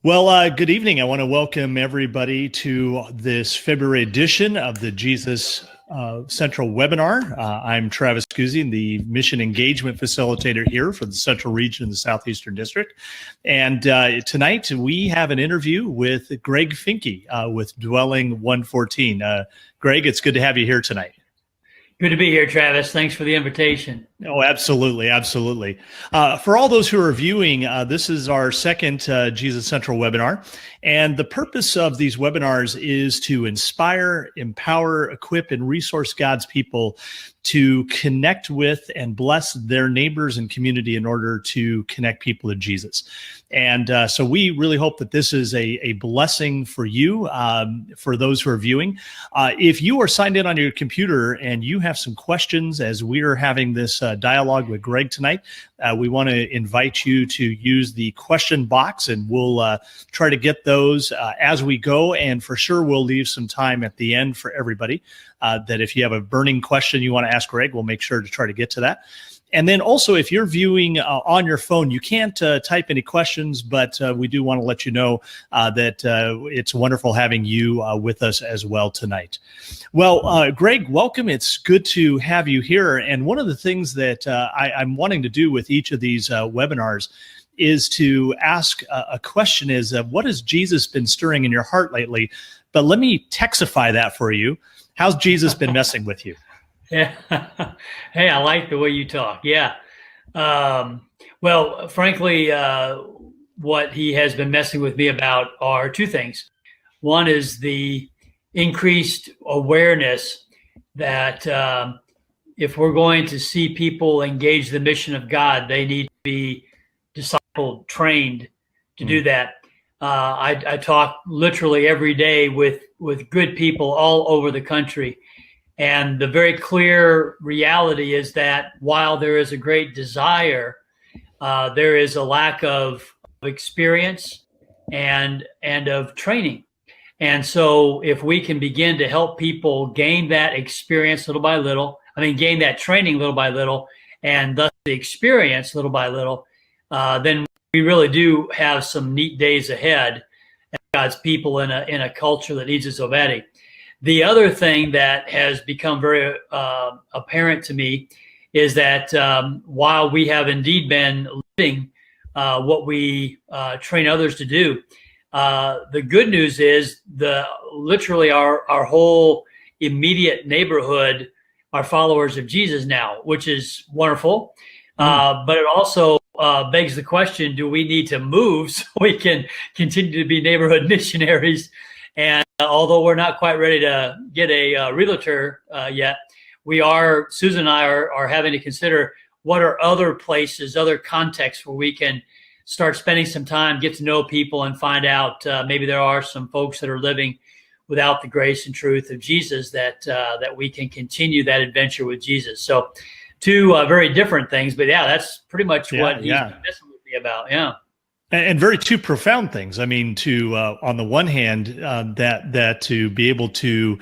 Well, good evening. I want to welcome everybody to this February edition of the Jesus Central webinar. I'm Travis Guzzi, the Mission Engagement Facilitator here for the Central Region of the Southeastern District. And tonight we have an interview with Greg Finke with Dwelling 114. Greg, it's good to have you here tonight. Good to be here, Travis. Thanks for the invitation. Oh, absolutely. Absolutely. For all those who are viewing, this is our second Jesus Central webinar. And the purpose of these webinars is to inspire, empower, equip, and resource God's people to connect with and bless their neighbors and community in order to connect people to Jesus. And so we really hope that this is a blessing for you, for those who are viewing. If you are signed in on your computer and you have some questions as we are having this dialogue with Greg tonight, we want to invite you to use the question box, and we'll try to get those as we go. And for sure, we'll leave some time at the end for everybody that if you have a burning question you want to ask Greg, we'll make sure to try to get to that. And then also, if you're viewing on your phone, you can't type any questions, but we do want to let you know that it's wonderful having you with us as well tonight. Well, Greg, welcome. It's good to have you here. And one of the things that I'm wanting to do with each of these webinars is to ask a question is, what has Jesus been stirring in your heart lately? But let me Texify that for you. How's Jesus been messing with you? Yeah. Hey, I like the way you talk. Yeah. Well, frankly, what he has been messing with me about are two things. One is the increased awareness that if we're going to see people engage the mission of God, they need to be discipled, trained to do that. I talk literally every day with good people all over the country. And the very clear reality is that while there is a great desire, there is a lack of experience and of training. And so if we can begin to help people gain that experience little by little, gain that training little by little, and thus the experience little by little, then we really do have some neat days ahead as God's people in a culture that needs it so badly. The other thing that has become very apparent to me is that while we have indeed been living what we train others to do, the good news is literally our whole immediate neighborhood are followers of Jesus now, which is wonderful. But it also begs the question, do we need to move so we can continue to be neighborhood missionaries? And although we're not quite ready to get a realtor yet, Susan and I are having to consider what are other places, other contexts where we can start spending some time, get to know people, and find out maybe there are some folks that are living without the grace and truth of Jesus that we can continue that adventure with Jesus. So two very different things, but yeah, that's pretty much what he's been messing with me about. Yeah. And very two profound things. On the one hand, that to be able to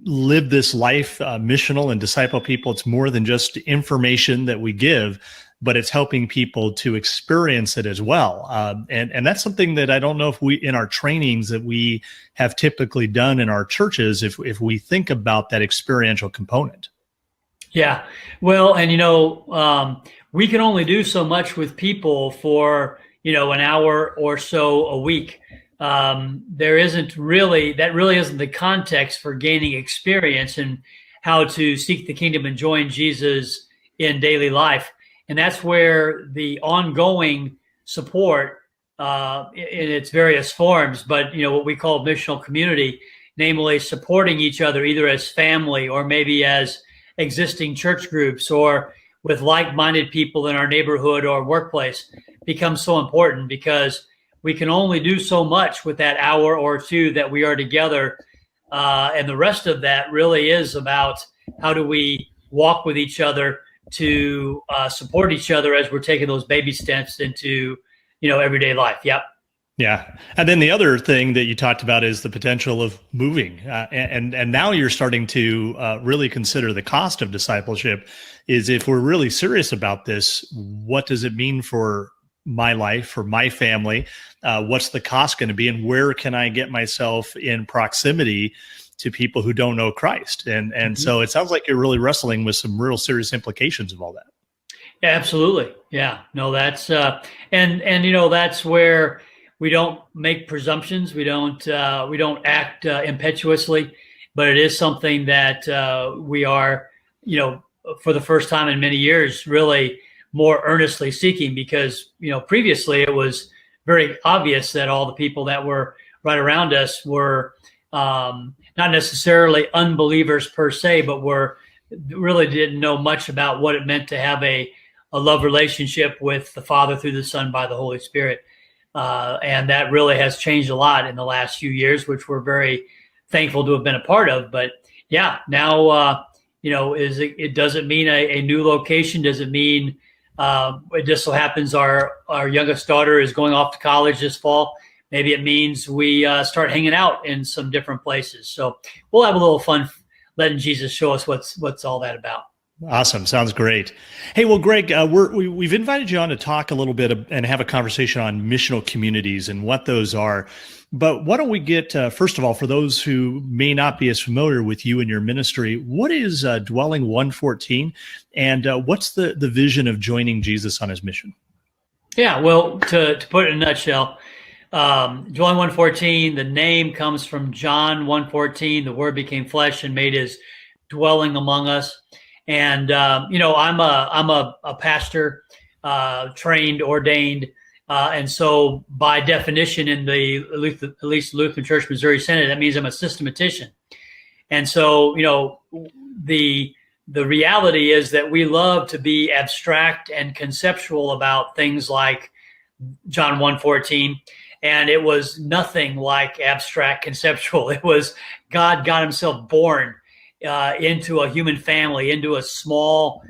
live this life missional and disciple people, it's more than just information that we give, but it's helping people to experience it as well. And that's something that I don't know if we, in our trainings that we have typically done in our churches, if we think about that experiential component. Yeah. Well, and we can only do so much with people for an hour or so a week. That really isn't the context for gaining experience and how to seek the kingdom and join Jesus in daily life. And that's where the ongoing support in its various forms, but what we call missional community, namely supporting each other either as family or maybe as existing church groups or with like-minded people in our neighborhood or workplace, becomes so important because we can only do so much with that hour or two that we are together. And the rest of that really is about how do we walk with each other to support each other as we're taking those baby steps into, everyday life. Yep. Yeah. And then the other thing that you talked about is the potential of moving. And now you're starting to really consider the cost of discipleship. Is if we're really serious about this, what does it mean for my life, for my family? What's the cost going to be? And where can I get myself in proximity to people who don't know Christ? And so it sounds like you're really wrestling with some real serious implications of all that. Yeah, absolutely. Yeah. No, that's and that's where we don't make presumptions. We don't act impetuously, but it is something that we are, for the first time in many years, really more earnestly seeking, because previously it was very obvious that all the people that were right around us were not necessarily unbelievers per se, but were really didn't know much about what it meant to have a love relationship with the Father through the Son by the Holy Spirit. And that really has changed a lot in the last few years, which we're very thankful to have been a part of. But yeah, now, it doesn't mean a new location. Does it mean it just so happens our youngest daughter is going off to college this fall? Maybe it means we start hanging out in some different places. So we'll have a little fun letting Jesus show us what's all that about. Awesome. Sounds great. Hey, well, Greg, we've invited you on to talk a little bit and have a conversation on missional communities and what those are. But why don't we get, first of all, for those who may not be as familiar with you and your ministry, what is Dwelling 114, and what's the vision of joining Jesus on his mission? Yeah, well, to put it in a nutshell, Dwelling 114, the name comes from John 1:14. The Word became flesh and made his dwelling among us. And I'm a pastor, trained, ordained, and so by definition, in the at least Lutheran Church Missouri Synod, that means I'm a systematician. And so the reality is that we love to be abstract and conceptual about things like John 1:14, and it was nothing like abstract conceptual. It was God got himself born into a human family, into a small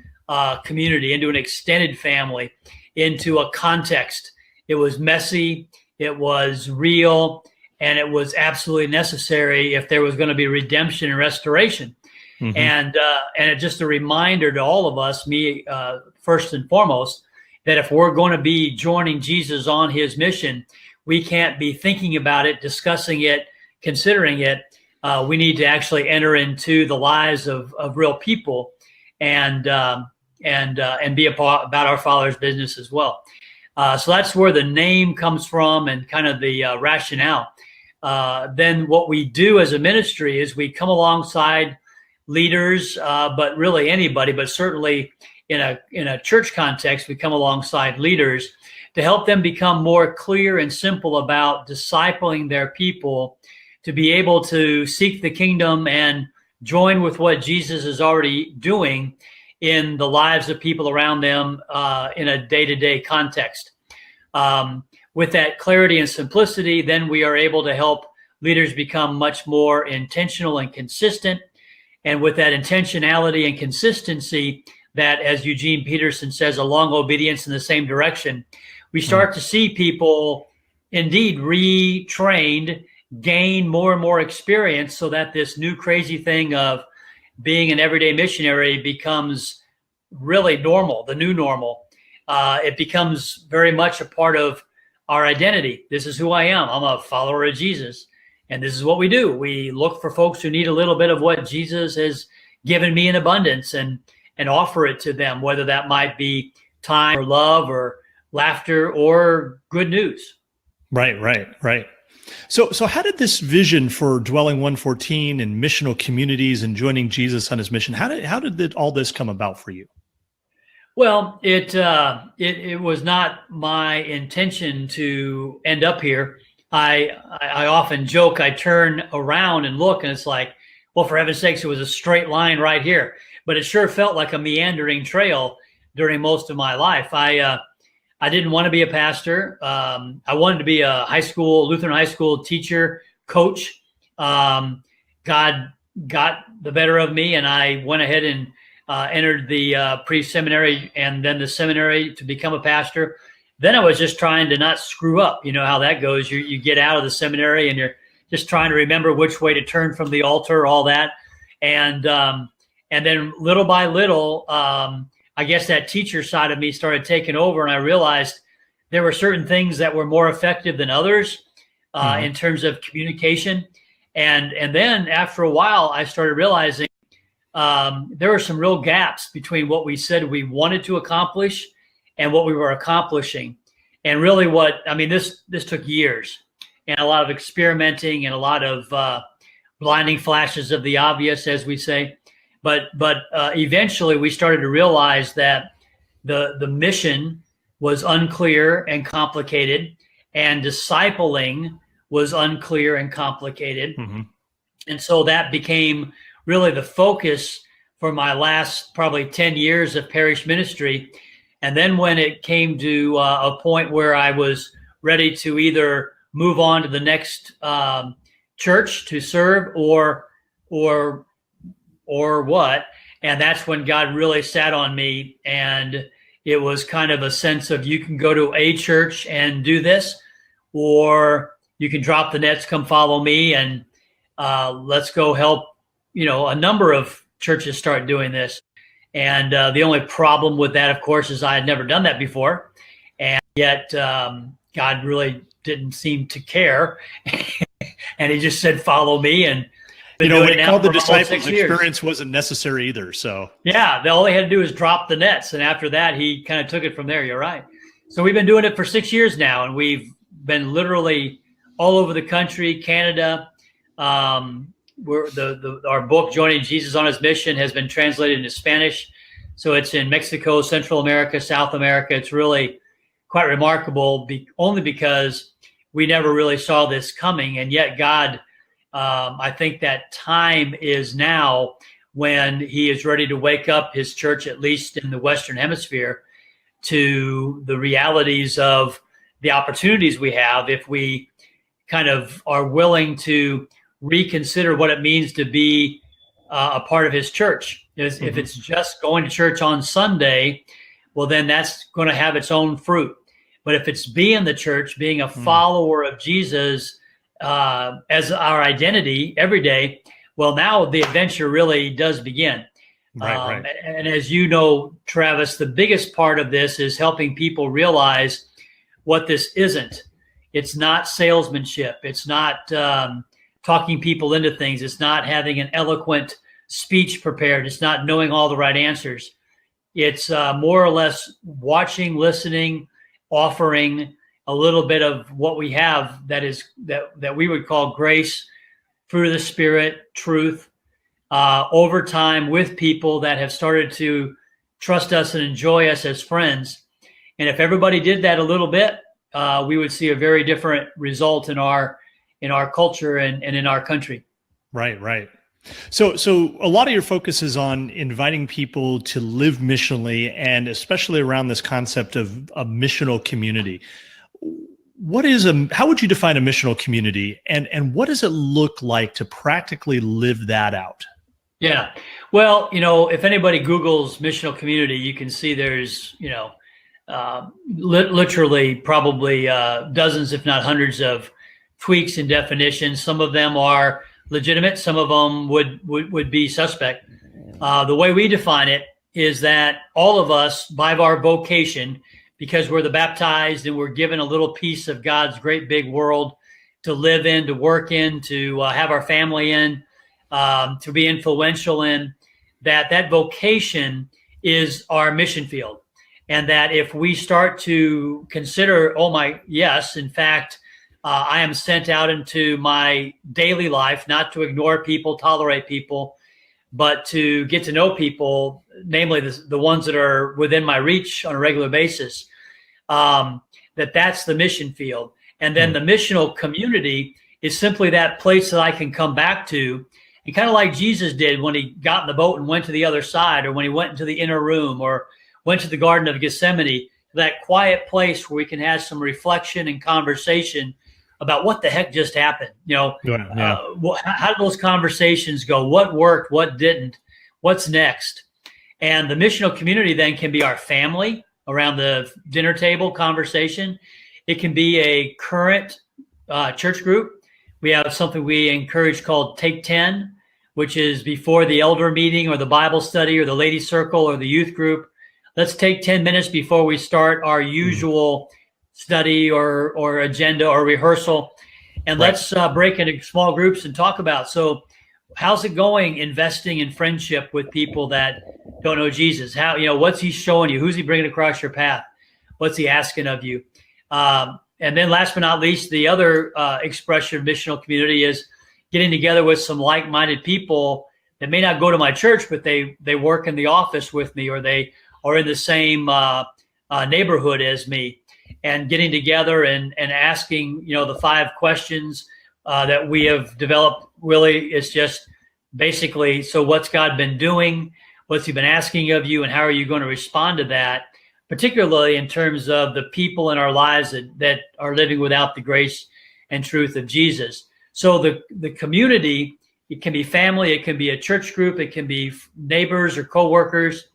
community, into an extended family, into a context. It was messy, it was real, and it was absolutely necessary if there was going to be redemption and restoration. Mm-hmm. And it's just a reminder to all of us, me first and foremost, that if we're going to be joining Jesus on his mission, we can't be thinking about it, discussing it, considering it. We need to actually enter into the lives of real people and be about our Father's business as well. So that's where the name comes from and kind of the rationale. Then what we do as a ministry is we come alongside leaders, but really anybody, but certainly in a church context, we come alongside leaders to help them become more clear and simple about discipling their people, to be able to seek the kingdom and join with what Jesus is already doing in the lives of people around them in a day-to-day context. With that clarity and simplicity, then we are able to help leaders become much more intentional and consistent. And with that intentionality and consistency, that, as Eugene Peterson says, a long obedience in the same direction, we start to see people indeed retrained, gain more and more experience, so that this new crazy thing of being an everyday missionary becomes really normal, the new normal. It becomes very much a part of our identity. This is who I am. I'm a follower of Jesus. And this is what we do. We look for folks who need a little bit of what Jesus has given me in abundance and offer it to them, whether that might be time or love or laughter or good news. Right. So how did this vision for Dwelling 114 and missional communities and joining Jesus on his mission, how did all this come about for you? Well, it was not my intention to end up here. I often joke, I turn around and look and it's like, well, for heaven's sakes, it was a straight line right here. But it sure felt like a meandering trail during most of my life. I didn't want to be a pastor. I wanted to be a Lutheran high school teacher, coach. God got the better of me, and I went ahead and entered the pre-seminary and then the seminary to become a pastor. then I was just trying to not screw up. You know how that goes. You get out of the seminary and you're just trying to remember which way to turn from the altar, all that. And then little by little, I guess that teacher side of me started taking over, and I realized there were certain things that were more effective than others in terms of communication. And then after a while, I started realizing there were some real gaps between what we said we wanted to accomplish and what we were accomplishing. And really this took years and a lot of experimenting and a lot of blinding flashes of the obvious, as we say. But eventually we started to realize that the mission was unclear and complicated, and discipling was unclear and complicated. And so that became really the focus for my last probably 10 years of parish ministry. And then when it came to a point where I was ready to either move on to the next church to serve or what, and that's when God really sat on me, and it was kind of a sense of, you can go to a church and do this, or you can drop the nets, come follow me, and let's go help, a number of churches start doing this. And the only problem with that, of course, is I had never done that before. And yet God really didn't seem to care. And he just said, follow me. And what he called the disciples experience wasn't necessary either. So yeah, all they had to do is drop the nets. And after that, he kind of took it from there. You're right. So we've been doing it for 6 years now, and we've been literally all over the country, Canada. Our book, Joining Jesus on His Mission, has been translated into Spanish. So it's in Mexico, Central America, South America. It's really quite remarkable, only because we never really saw this coming. And yet God, I think that time is now when he is ready to wake up his church, at least in the Western Hemisphere, to the realities of the opportunities we have if we kind of are willing to reconsider what it means to be a part of his church. If it's just going to church on Sunday, well, then that's going to have its own fruit. But if it's being the church, being a follower of Jesus as our identity every day, well, now the adventure really does begin. Right. And as you know, Travis, the biggest part of this is helping people realize what this isn't. It's not salesmanship. It's not talking people into things. It's not having an eloquent speech prepared. It's not knowing all the right answers. It's more or less watching, listening, offering a little bit of what we have that we would call grace, fruit of the Spirit, truth, over time with people that have started to trust us and enjoy us as friends. And if everybody did that a little bit, we would see a very different result in our culture and in our country. Right. So a lot of your focus is on inviting people to live missionally, and especially around this concept of a missional community. How would you define a missional community, and what does it look like to practically live that out? Yeah. Well, if anybody Googles missional community, you can see there's, literally probably dozens, if not hundreds of tweaks and definitions. Some of them are legitimate. Some of them would be suspect. The way we define it is that all of us, by our vocation, because we're the baptized and we're given a little piece of God's great big world to live in, to work in, to have our family in, to be influential in, that vocation is our mission field. And that if we start to consider, in fact, I am sent out into my daily life, not to ignore people, tolerate people, but to get to know people, namely the ones that are within my reach on a regular basis, that's the mission field. And then the missional community is simply that place that I can come back to. And kind of like Jesus did when he got in the boat and went to the other side, or when he went into the inner room, or went to the Garden of Gethsemane, that quiet place where we can have some reflection and conversation about what the heck just happened. How did those conversations go? What worked? What didn't? What's next? And the missional community then can be our family around the dinner table conversation. It can be a current church group. We have something we encourage called Take 10, which is before the elder meeting or the Bible study or the ladies circle or the youth group. Let's take 10 minutes before we start our usual study or agenda or rehearsal. And let's break into small groups and talk about, so how's it going investing in friendship with people that don't know Jesus? How, what's he showing you? Who's he bringing across your path? What's he asking of you? And then last but not least, the other expression of missional community is getting together with some like-minded people that may not go to my church, but they work in the office with me, or they are in the same neighborhood as me, and getting together and asking, the 5 questions that we have developed. Really, it's just basically, so what's God been doing? What's he been asking of you? And how are you going to respond to that? Particularly in terms of the people in our lives that are living without the grace and truth of Jesus. So the community, it can be family, it can be a church group, it can be neighbors or coworkers,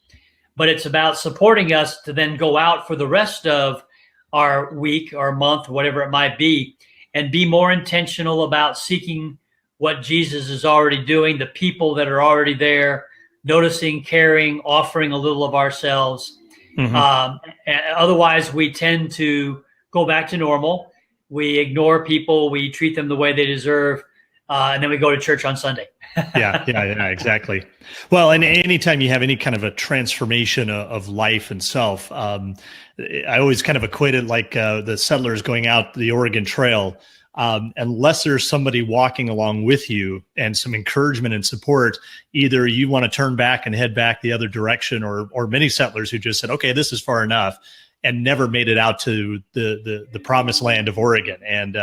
but it's about supporting us to then go out for the rest of our week or month, whatever it might be, and be more intentional about seeking what Jesus is already doing, the people that are already there, noticing, caring, offering a little of ourselves. Otherwise, we tend to go back to normal. We ignore people. We treat them the way they deserve. And then we go to church on Sunday. yeah, exactly. Well, and anytime you have any kind of a transformation of life and self, I always kind of equate it like the settlers going out the Oregon Trail. Unless there's somebody walking along with you and some encouragement and support, either you want to turn back and head back the other direction, or many settlers who just said, okay, this is far enough, and never made it out to the promised land of Oregon. And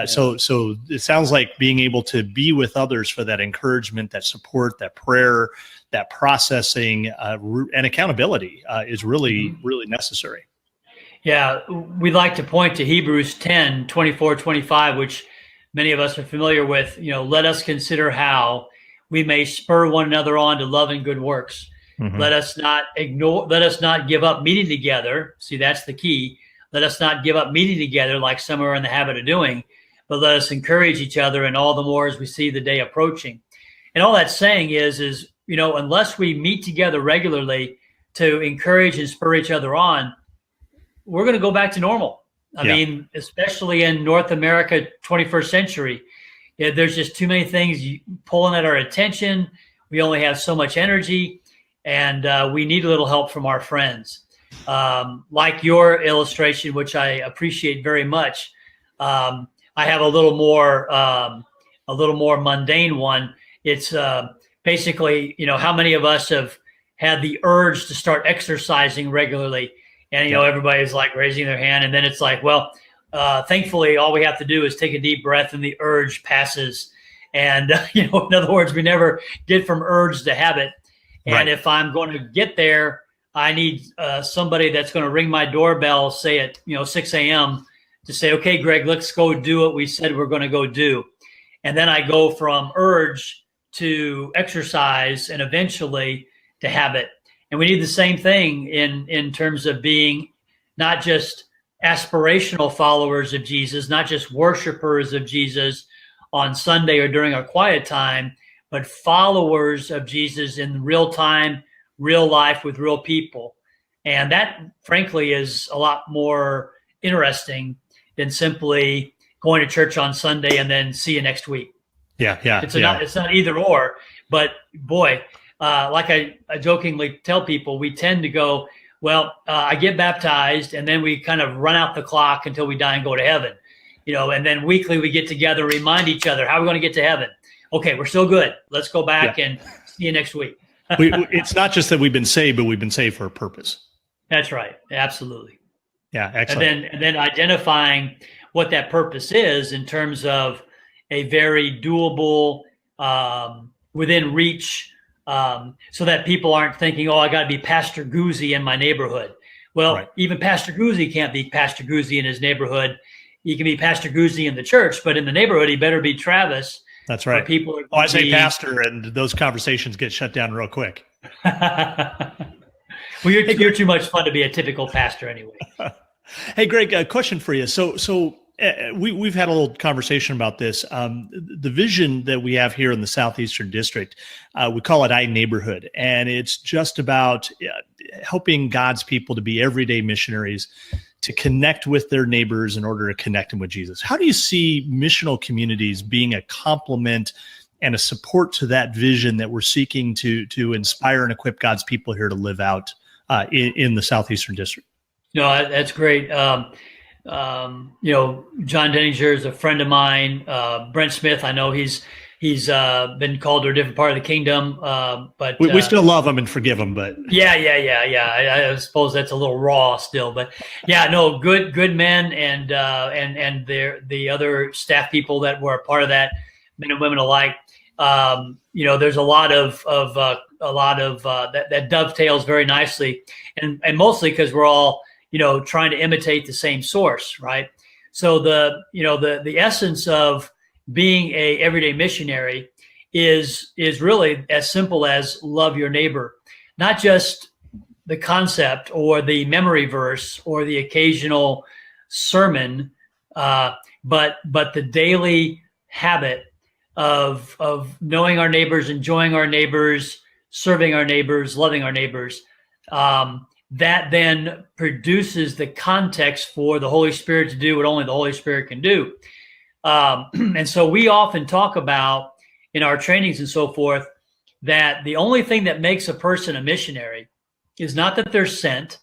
so it sounds like being able to be with others for that encouragement, that support, that prayer, that processing, and accountability is really, really necessary. Yeah, we like to point to Hebrews 10, 24, 25, which many of us are familiar with. Let us consider how we may spur one another on to love and good works. Let us not give up meeting together. See, that's the key. Let us not give up meeting together like some are in the habit of doing, but let us encourage each other, and all the more as we see the day approaching. And all that's saying is, unless we meet together regularly to encourage and spur each other on, we're going to go back to normal. I mean, especially in North America, 21st century, there's just too many things pulling at our attention. We only have so much energy, and we need a little help from our friends. Like your illustration, which I appreciate very much. I have a little more mundane one. It's basically, how many of us have had the urge to start exercising regularly? And, everybody's like raising their hand. And then it's like, well, thankfully, all we have to do is take a deep breath and the urge passes. And, in other words, we never get from urge to habit. And if I'm going to get there, I need somebody that's going to ring my doorbell, say at 6 a.m. to say, okay, Greg, let's go do what we said we're going to go do. And then I go from urge to exercise and eventually to habit. And we need the same thing in terms of being not just aspirational followers of Jesus, not just worshipers of Jesus on Sunday or during our quiet time, but followers of Jesus in real time, real life with real people. And that, frankly, is a lot more interesting than simply going to church on Sunday and then see you next week. Yeah. It's not either or, but boy, like I jokingly tell people, we tend to go, well, I get baptized and then we kind of run out the clock until we die and go to heaven, and then weekly we get together and remind each other, how are we going to get to heaven? Okay, we're still good. Let's go back and see you next week. It's not just that we've been saved, but we've been saved for a purpose. That's right. Absolutely. Yeah, excellent. And then identifying what that purpose is in terms of a very doable, within reach, so that people aren't thinking, oh, I got to be Pastor Guzzi in my neighborhood. Well, even Pastor Guzzi can't be Pastor Guzzi in his neighborhood. He can be Pastor Guzzi in the church, but in the neighborhood, he better be Travis. That's right. People I say pastor, and those conversations get shut down real quick. Well, you're too much fun to be a typical pastor anyway. Hey, Greg, a question for you. We've had a little conversation about this. The vision that we have here in the Southeastern District, we call it iNeighborhood, and it's just about helping God's people to be everyday missionaries, to connect with their neighbors in order to connect them with Jesus. How do you see missional communities being a complement and a support to that vision that we're seeking to inspire and equip God's people here to live out in the Southeastern District? No, that's great. John Denninger is a friend of mine. Brent Smith, I know he's been called to a different part of the kingdom, but we still love him and forgive him. But yeah. I suppose that's a little raw still, but yeah, no, good men, and the other staff people that were a part of that, men and women alike. There's a lot of that dovetails very nicely, and mostly because we're all trying to imitate the same source, right? So the essence of being a everyday missionary is really as simple as love your neighbor, not just the concept or the memory verse or the occasional sermon, but the daily habit of knowing our neighbors, enjoying our neighbors, serving our neighbors, loving our neighbors. That then produces the context for the Holy Spirit to do what only the Holy Spirit can do. And so we often talk about in our trainings and so forth that the only thing that makes a person a missionary is not that they're sent.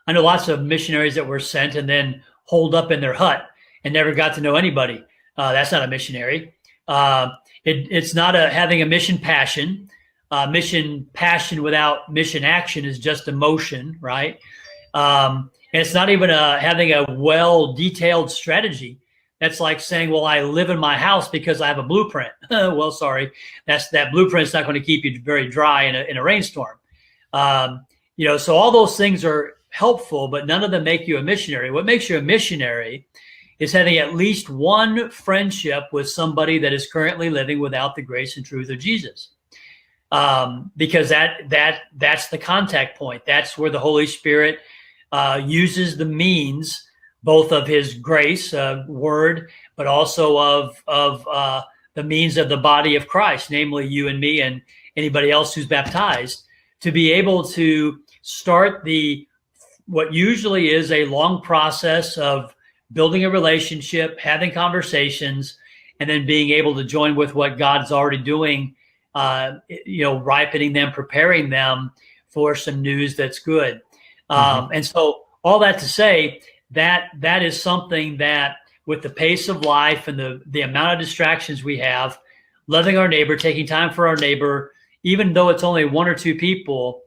I know lots of missionaries that were sent and then holed up in their hut and never got to know anybody. That's not a missionary. It's not having a mission passion. Mission passion without mission action is just emotion, right? And it's not even having a well-detailed strategy. That's like saying, well, I live in my house because I have a blueprint. Well, sorry, that blueprint's not going to keep you very dry in a rainstorm. So all those things are helpful, but none of them make you a missionary. What makes you a missionary is having at least one friendship with somebody that is currently living without the grace and truth of Jesus. Because that's the contact point. That's where the Holy Spirit uses the means, both of His grace, word, but also of the means of the body of Christ, namely you and me and anybody else who's baptized, to be able to start what usually is a long process of building a relationship, having conversations, and then being able to join with what God's already doing. Ripening them, preparing them for some news that's good. And so all that to say that is something that with the pace of life and the amount of distractions we have, loving our neighbor, taking time for our neighbor, even though it's only one or two people,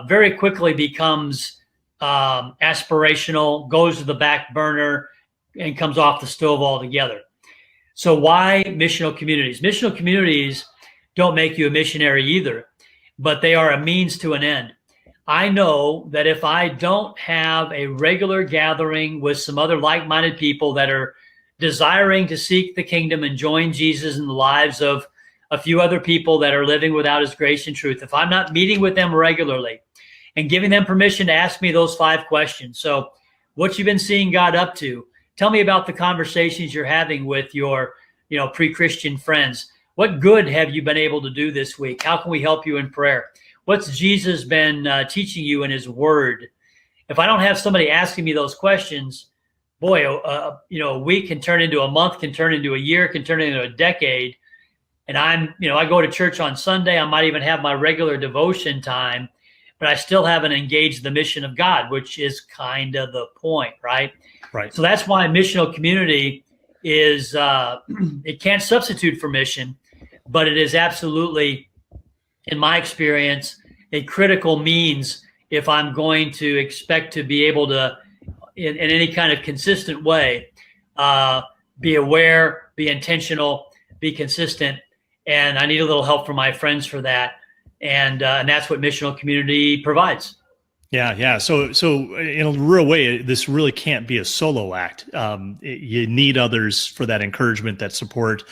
very quickly becomes aspirational, goes to the back burner, and comes off the stove altogether. So why missional communities? Missional communities don't make you a missionary either, but they are a means to an end. I know that if I don't have a regular gathering with some other like-minded people that are desiring to seek the kingdom and join Jesus in the lives of a few other people that are living without His grace and truth, if I'm not meeting with them regularly and giving them permission to ask me those 5 questions. So what you've been seeing God up to, tell me about the conversations you're having with your pre-Christian friends. What good have you been able to do this week? How can we help you in prayer? What's Jesus been teaching you in His Word? If I don't have somebody asking me those questions, boy, a week can turn into a month, can turn into a year, can turn into a decade. And I go to church on Sunday. I might even have my regular devotion time, but I still haven't engaged the mission of God, which is kind of the point, right? Right. So that's why missional community is, it can't substitute for mission, but it is absolutely, in my experience, a critical means if I'm going to expect to be able to, in any kind of consistent way, be aware, be intentional, be consistent. And I need a little help from my friends for that. And that's what missional community provides. Yeah. So in a real way, this really can't be a solo act. You need others for that encouragement, that support,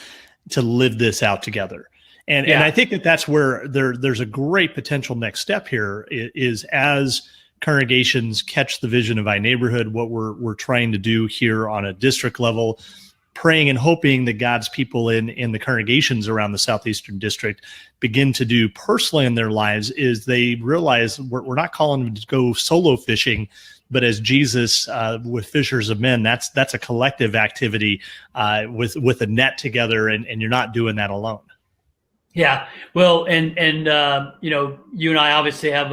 to live this out together. And I think that that's where there's a great potential next step here is as congregations catch the vision of iNeighborhood, what we're trying to do here on a district level, praying and hoping that God's people in the congregations around the Southeastern District begin to do personally in their lives is they realize we're not calling them to go solo fishing, but as Jesus with fishers of men, that's a collective activity with a net together, and you're not doing that alone. Yeah, well, and you know, you and I obviously have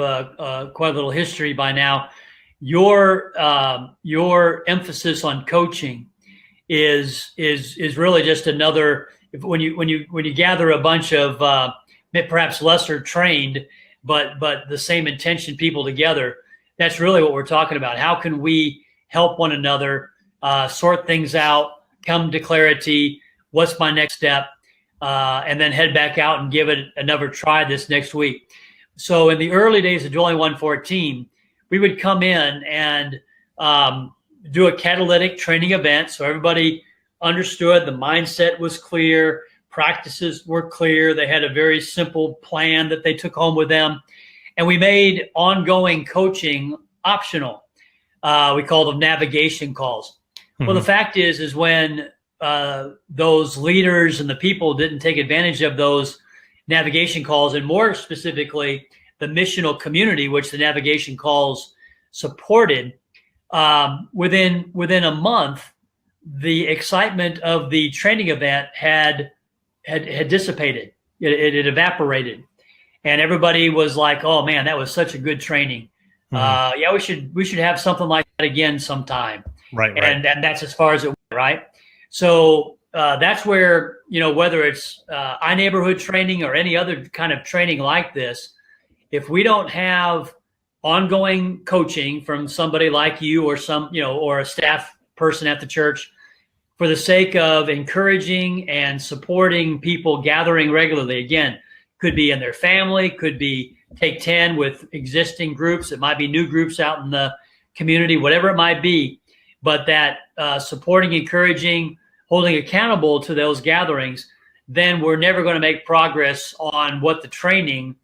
quite a little history by now. Your emphasis on coaching is really just another, when you gather a bunch of perhaps lesser trained but the same intention people together. That's really what we're talking about. How can we help one another sort things out, come to clarity? What's my next step? And then head back out and give it another try this next week. So in the early days of Dwelling 114, we would come in and do a catalytic training event. So everybody understood, the mindset was clear, practices were clear. They had a very simple plan that they took home with them. And we made ongoing coaching optional. We called them navigation calls. Mm-hmm. Well, the fact is when those leaders and the people didn't take advantage of those navigation calls, and more specifically, the missional community, which the navigation calls supported, within a month, the excitement of the training event had dissipated. It evaporated, and everybody was like, "Oh man, that was such a good training. Mm-hmm. Yeah, we should have something like that again sometime." Right. And that's as far as it went, right? So that's where, you know, whether it's iNeighborhood training or any other kind of training like this, if we don't have ongoing coaching from somebody like you or or a staff person at the church, for the sake of encouraging and supporting people gathering regularly, again, could be in their family, could be take 10 with existing groups, it might be new groups out in the community, whatever it might be, but that supporting, encouraging, holding accountable to those gatherings, then we're never going to make progress on what the training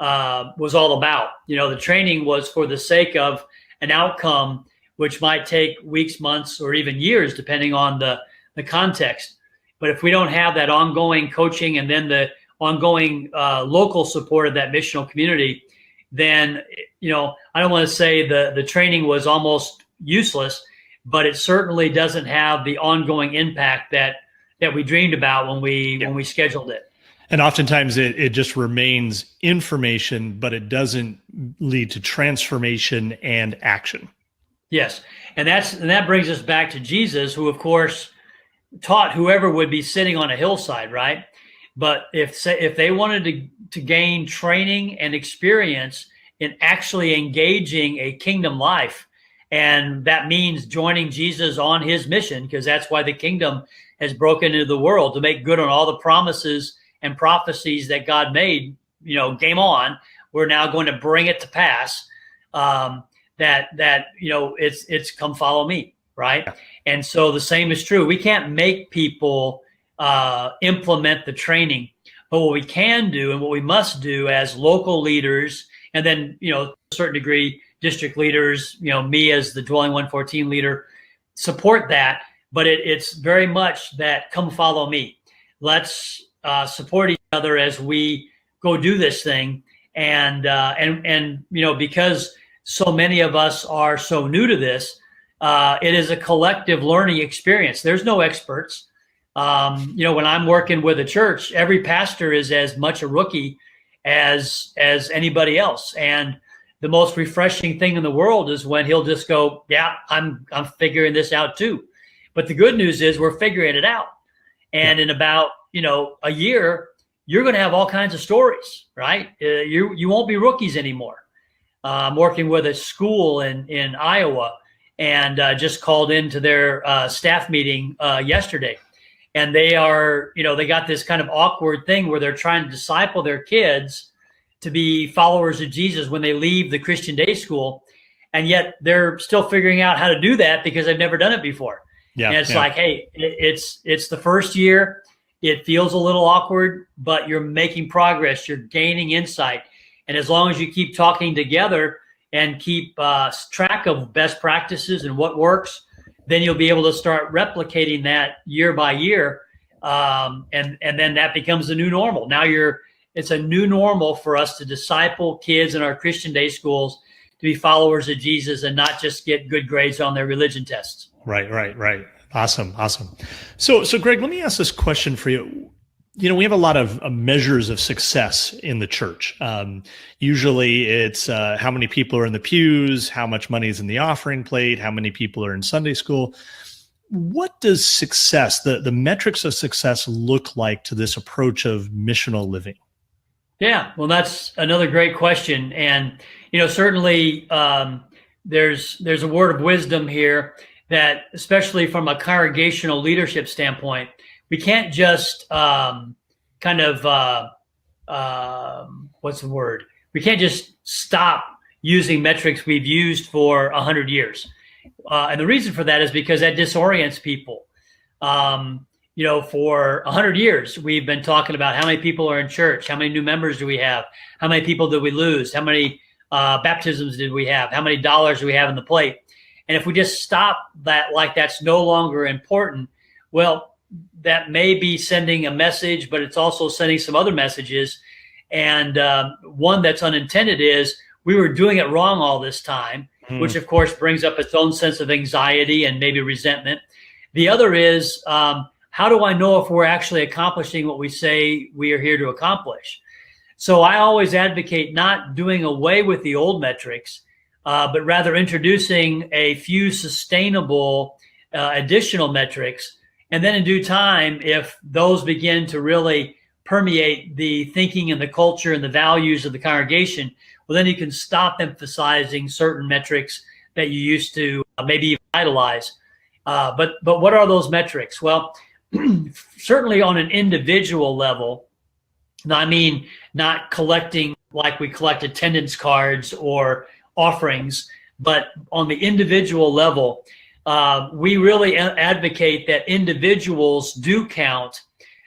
was all about. You know, the training was for the sake of an outcome, which might take weeks, months, or even years, depending on the context. But if we don't have that ongoing coaching and then the ongoing local support of that missional community, then, you know, I don't want to say the training was almost useless, but it certainly doesn't have the ongoing impact that we dreamed about when we scheduled it. And oftentimes it just remains information, but it doesn't lead to transformation and action. Yes, and that brings us back to Jesus, who of course taught whoever would be sitting on a hillside, right? But if they wanted to gain training and experience in actually engaging a kingdom life, and that means joining Jesus on his mission, because that's why the kingdom has broken into the world, to make good on all the promises and prophecies that God made. You know, game on. We're now going to bring it to pass. That you know, it's come follow me, right? Yeah. And so the same is true. We can't make people implement the training, but what we can do and what we must do as local leaders, and then, you know, to a certain degree, district leaders, you know, me as the Dwelling 114 leader, support that. But it's very much that come follow me. Let's support each other as we go do this thing. And you know, because so many of us are so new to this, it is a collective learning experience. There's no experts. You know, when I'm working with a church, every pastor is as much a rookie as anybody else. And the most refreshing thing in the world is when he'll just go, "Yeah, I'm figuring this out too." But the good news is we're figuring it out. And in about, you know, a year, you're going to have all kinds of stories, right? You won't be rookies anymore. I'm working with a school in Iowa, and just called into their staff meeting yesterday. And they are, you know, they got this kind of awkward thing where they're trying to disciple their kids to be followers of Jesus when they leave the Christian day school. And yet they're still figuring out how to do that because they've never done it before. Yeah, and it's like, hey, it's the first year. it feels a little awkward, but you're making progress. You're gaining insight. And as long as you keep talking together and keep track of best practices and what works, then you'll be able to start replicating that year by year. And then that becomes the new normal. Now it's a new normal for us to disciple kids in our Christian day schools to be followers of Jesus and not just get good grades on their religion tests. Right. Awesome. So Greg, let me ask this question for you. We have a lot of measures of success in the church. Usually it's how many people are in the pews, how much money is in the offering plate, how many people are in Sunday school. What does success, the metrics of success, look like to this approach of missional living? Yeah, well, that's another great question. And, certainly there's a word of wisdom here that, especially from a congregational leadership standpoint, we can't just we can't just stop using metrics we've used for 100 years. And the reason for that is because that disorients people. For 100 years, we've been talking about how many people are in church, how many new members do we have, how many people did we lose, how many baptisms did we have, how many dollars do we have in the plate. And if we just stop that, like that's no longer important, well, that may be sending a message, but it's also sending some other messages. And one that's unintended is we were doing it wrong all this time, which of course brings up its own sense of anxiety and maybe resentment. The other is, how do I know if we're actually accomplishing what we say we are here to accomplish? So I always advocate not doing away with the old metrics, but rather introducing a few sustainable additional metrics. And then in due time, if those begin to really permeate the thinking and the culture and the values of the congregation, well, then you can stop emphasizing certain metrics that you used to maybe even idolize. But what are those metrics? Well, certainly on an individual level, I mean, not collecting like we collect attendance cards or offerings, but on the individual level, we really advocate that individuals do count.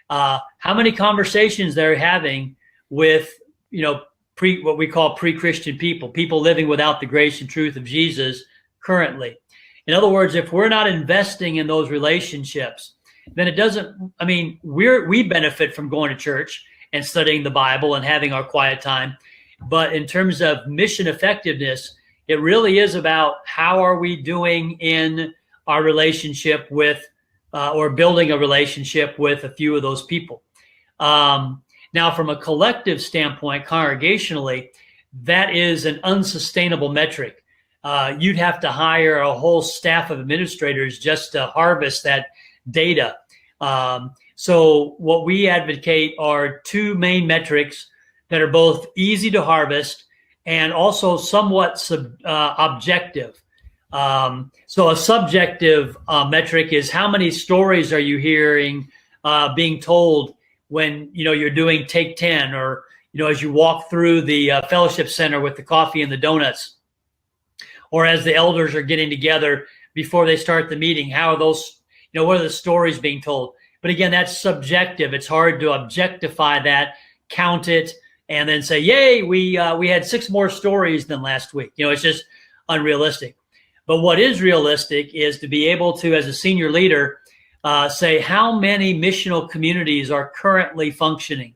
How many conversations they're having with, what we call pre-Christian people living without the grace and truth of Jesus currently. In other words, if we're not investing in those relationships, then it doesn't, we benefit from going to church and studying the Bible and having our quiet time. But in terms of mission effectiveness, it really is about how are we doing in our relationship with, or building a relationship with a few of those people. Now, from a collective standpoint, congregationally, that is an unsustainable metric. You'd have to hire a whole staff of administrators just to harvest that data. So what we advocate are two main metrics that are both easy to harvest and also somewhat objective. So a subjective metric is how many stories are you hearing being told when you're doing Take 10, or as you walk through the fellowship center with the coffee and the donuts, or as the elders are getting together before they start the meeting. How are those? What are the stories being told? But again, that's subjective. It's hard to objectify that, count it, and then say, "Yay, we had 6 more stories than last week." It's just unrealistic. But what is realistic is to be able to, as a senior leader, say how many missional communities are currently functioning.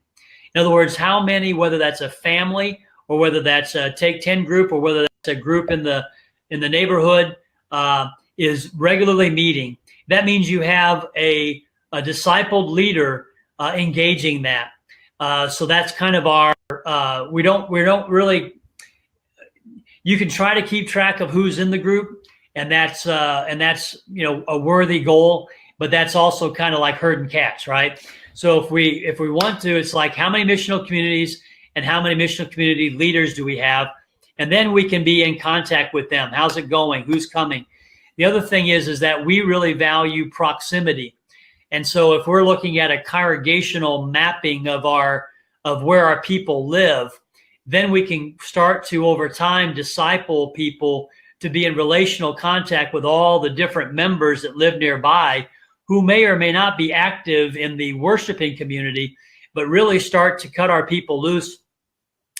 In other words, how many, whether that's a family or whether that's a Take 10 group or whether that's a group in the neighborhood, is regularly meeting. That means you have a discipled leader engaging that. So that's kind of our. We don't really. You can try to keep track of who's in the group, and that's a worthy goal. But that's also kind of like herding cats, right? So if we want to, it's like how many missional communities and how many missional community leaders do we have, and then we can be in contact with them. How's it going? Who's coming? The other thing is that we really value proximity, and so if we're looking at a congregational mapping of where our people live, then we can start to over time disciple people to be in relational contact with all the different members that live nearby, who may or may not be active in the worshiping community, but really start to cut our people loose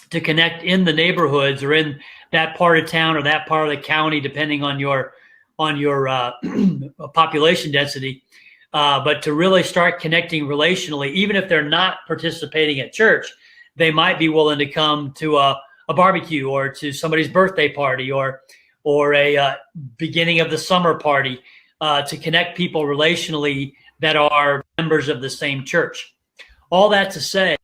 to connect in the neighborhoods or in that part of town or that part of the county, depending on your population density. But to really start connecting relationally, even if they're not participating at church, they might be willing to come to a barbecue or to somebody's birthday party or a beginning of the summer party to connect people relationally that are members of the same church. All that to say,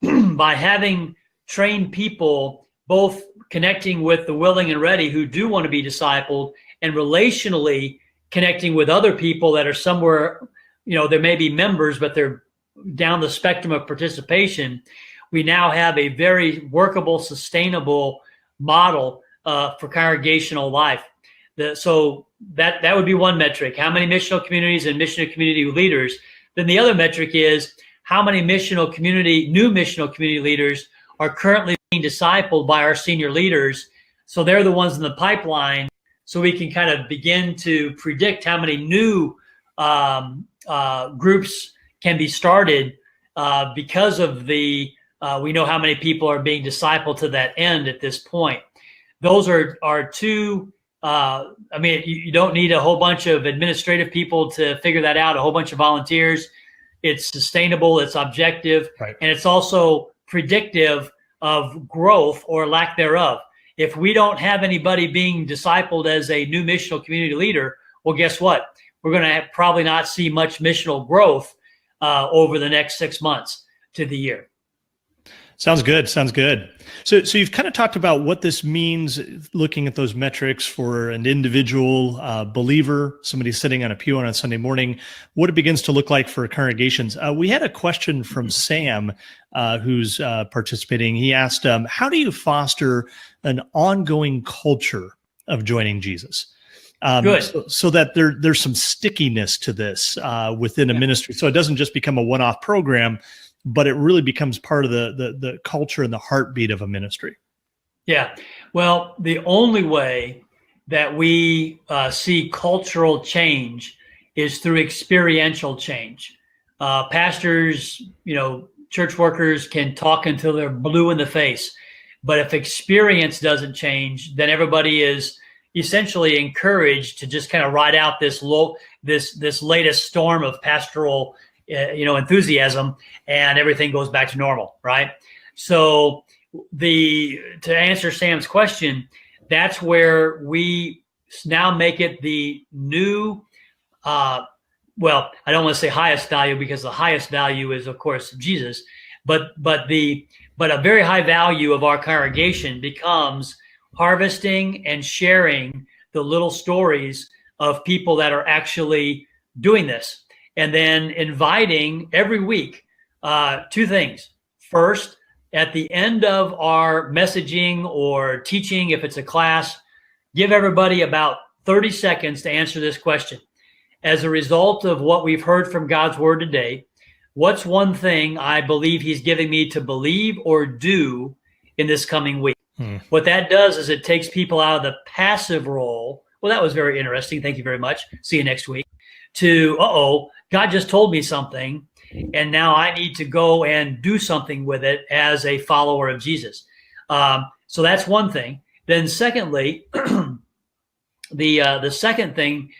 by having trained people, both connecting with the willing and ready who do want to be discipled and relationally connecting with other people that are somewhere, there may be members, but they're down the spectrum of participation. We now have a very workable, sustainable model for congregational life. So that would be one metric. How many missional communities and missional community leaders? Then the other metric is how many new missional community leaders are currently being discipled by our senior leaders. So they're the ones in the pipeline. So we can kind of begin to predict how many new groups can be started because of we know how many people are being discipled to that end at this point. Those are two. You don't need a whole bunch of administrative people to figure that out, a whole bunch of volunteers. It's sustainable, it's objective, right, and it's also predictive of growth or lack thereof. If we don't have anybody being discipled as a new missional community leader, well, guess what? We're going to probably not see much missional growth over the next 6 months to the year. Sounds good. Sounds good. So you've kind of talked about what this means, looking at those metrics for an individual believer, somebody sitting on a pew on a Sunday morning, what it begins to look like for congregations. We had a question from Sam, who's participating. He asked, how do you foster an ongoing culture of joining Jesus? Good. So that there's some stickiness to this within a ministry. So it doesn't just become a one-off program, but it really becomes part of the culture and the heartbeat of a ministry. Yeah. Well, the only way that we see cultural change is through experiential change. Pastors, church workers can talk until they're blue in the face, but if experience doesn't change, then everybody is essentially encouraged to just kind of ride out this latest storm of pastoral enthusiasm, and everything goes back to normal, right? So to answer Sam's question, that's where we now make it the new, I don't want to say highest value, because the highest value is, of course, Jesus, but a very high value of our congregation becomes harvesting and sharing the little stories of people that are actually doing this. And then inviting every week, two things. First, at the end of our messaging or teaching, if it's a class, give everybody about 30 seconds to answer this question. As a result of what we've heard from God's word today, what's one thing I believe he's giving me to believe or do in this coming week? What that does is it takes people out of the passive role. Well, that was very interesting. Thank you very much. See you next week. To, God just told me something, and now I need to go and do something with it as a follower of Jesus. So that's one thing. Then secondly, the second thing